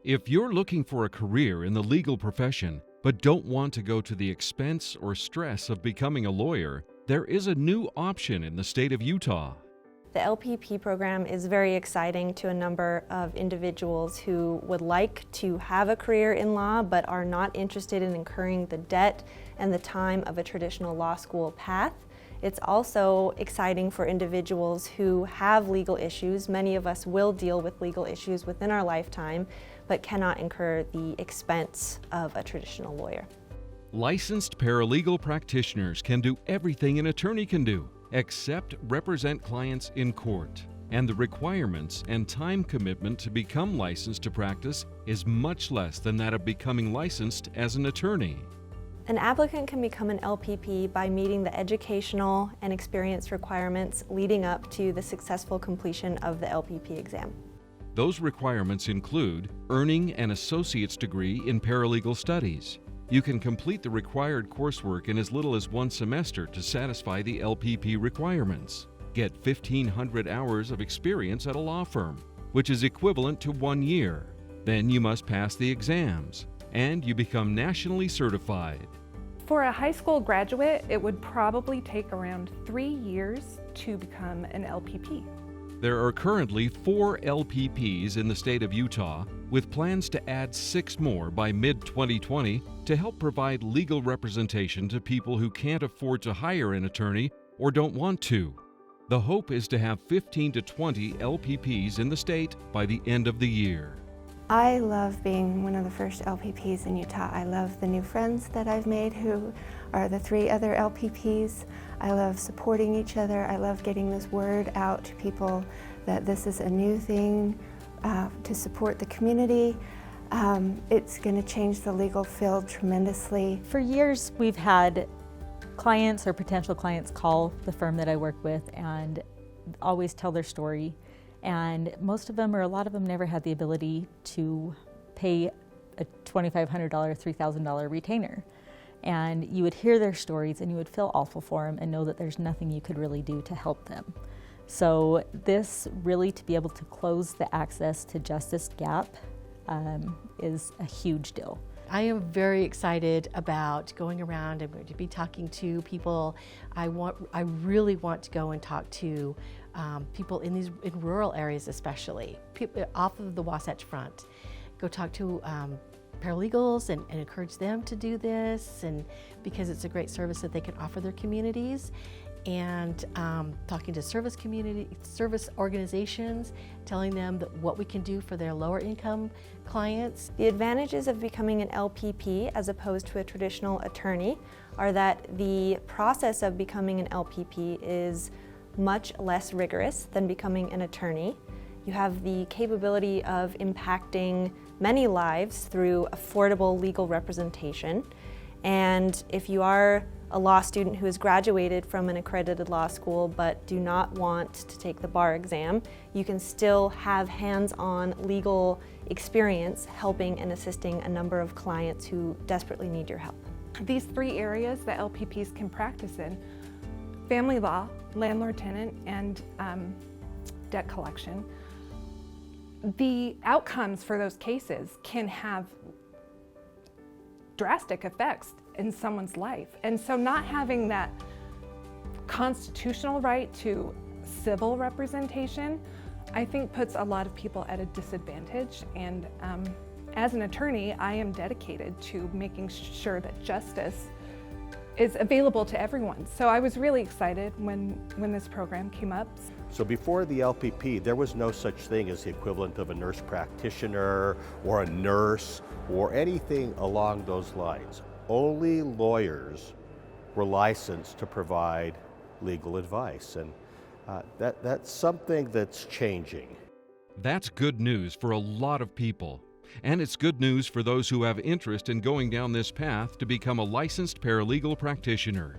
If you're looking for a career in the legal profession but don't want to go to the expense or stress of becoming a lawyer, there is a new option in the state of Utah. The LPP program is very exciting to a number of individuals who would like to have a career in law but are not interested in incurring the debt and the time of a traditional law school path. It's also exciting for individuals who have legal issues. Many of us will deal with legal issues within our lifetime, but cannot incur the expense of a traditional lawyer. Licensed paralegal practitioners can do everything an attorney can do, except represent clients in court. And the requirements and time commitment to become licensed to practice is much less than that of becoming licensed as an attorney. An applicant can become an LPP by meeting the educational and experience requirements leading up to the successful completion of the LPP exam. Those requirements include earning an associate's degree in paralegal studies. You can complete the required coursework in as little as one semester to satisfy the LPP requirements. Get 1,500 hours of experience at a law firm, which is equivalent to 1 year. Then you must pass the exams, and you become nationally certified. For a high school graduate, it would probably take around 3 years to become an LPP. There are currently 4 LPPs in the state of Utah, with plans to add 6 more by mid-2020 to help provide legal representation to people who can't afford to hire an attorney or don't want to. The hope is to have 15 to 20 LPPs in the state by the end of the year. I love being one of the first LPPs in Utah. I love the new friends that I've made who are the 3 other LPPs. I love supporting each other. I love getting this word out to people that this is a new thing to support the community. It's going to change the legal field tremendously. For years, we've had clients or potential clients call the firm that I work with and always tell their story. And most of them, or a lot of them, never had the ability to pay a $2,500, $3,000 retainer. And you would hear their stories and you would feel awful for them and know that there's nothing you could really do to help them. So this really, to be able to close the access to justice gap is a huge deal. I am very excited about going around. I'm going to be talking to people. I really want to go and talk to people in rural areas, especially people off of the Wasatch Front. Go talk to paralegals and encourage them to do this, and because it's a great service that they can offer their communities. And talking to service organizations, telling them that what we can do for their lower income clients. The advantages of becoming an LPP as opposed to a traditional attorney are that the process of becoming an LPP is much less rigorous than becoming an attorney. You have the capability of impacting many lives through affordable legal representation. And if you are a law student who has graduated from an accredited law school but do not want to take the bar exam, you can still have hands-on legal experience helping and assisting a number of clients who desperately need your help. These 3 areas that LPPs can practice in: family law, landlord-tenant, and debt collection. The outcomes for those cases can have drastic effects in someone's life. And so not having that constitutional right to civil representation, I think puts a lot of people at a disadvantage. And as an attorney, I am dedicated to making sure that justice is available to everyone. So I was really excited when this program came up. So before the LPP, there was no such thing as the equivalent of a nurse practitioner or a nurse or anything along those lines. Only lawyers were licensed to provide legal advice, and that's something that's changing. That's good news for a lot of people. And it's good news for those who have interest in going down this path to become a licensed paralegal practitioner.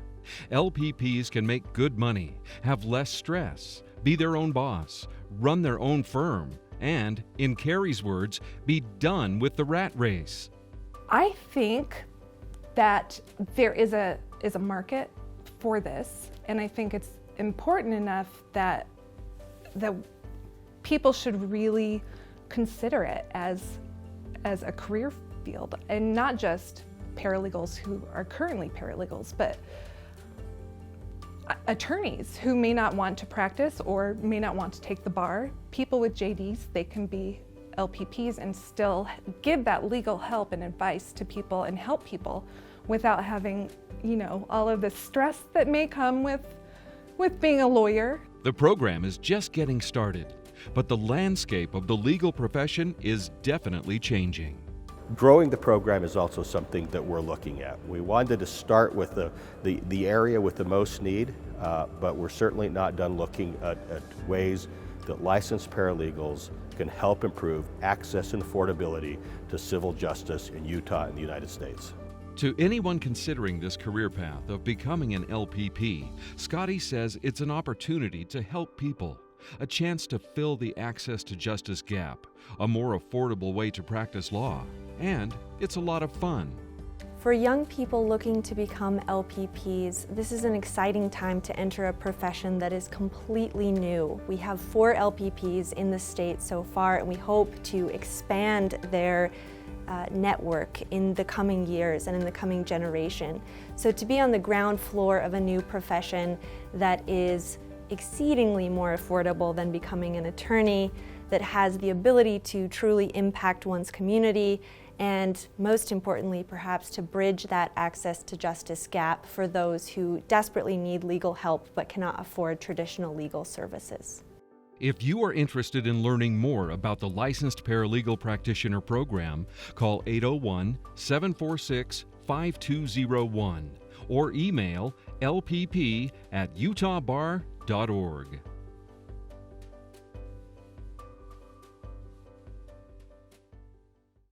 LPPs can make good money, have less stress, be their own boss, run their own firm, and, in Carrie's words, be done with the rat race. I think that there is a market for this, and I think it's important enough that people should really consider it as as a career field, and not just paralegals who are currently paralegals, but attorneys who may not want to practice or may not want to take the bar. People with JDs, they can be LPPs and still give that legal help and advice to people and help people without having, you know, all of the stress that may come with being a lawyer. The program is just getting started, but the landscape of the legal profession is definitely changing. Growing the program is also something that we're looking at. We wanted to start with the area with the most need, but we're certainly not done looking at ways that licensed paralegals can help improve access and affordability to civil justice in Utah and the United States. To anyone considering this career path of becoming an LPP, Scotty says it's an opportunity to help people, a chance to fill the access to justice gap, a more affordable way to practice law, and it's a lot of fun. For young people looking to become LPPs, this is an exciting time to enter a profession that is completely new. We have 4 LPPs in the state so far, and we hope to expand their network in the coming years and in the coming generation. So to be on the ground floor of a new profession that is exceedingly more affordable than becoming an attorney, that has the ability to truly impact one's community, and most importantly, perhaps to bridge that access to justice gap for those who desperately need legal help but cannot afford traditional legal services. If you are interested in learning more about the Licensed Paralegal Practitioner Program, call 801-746-5201 or email lpp@utahbar.org.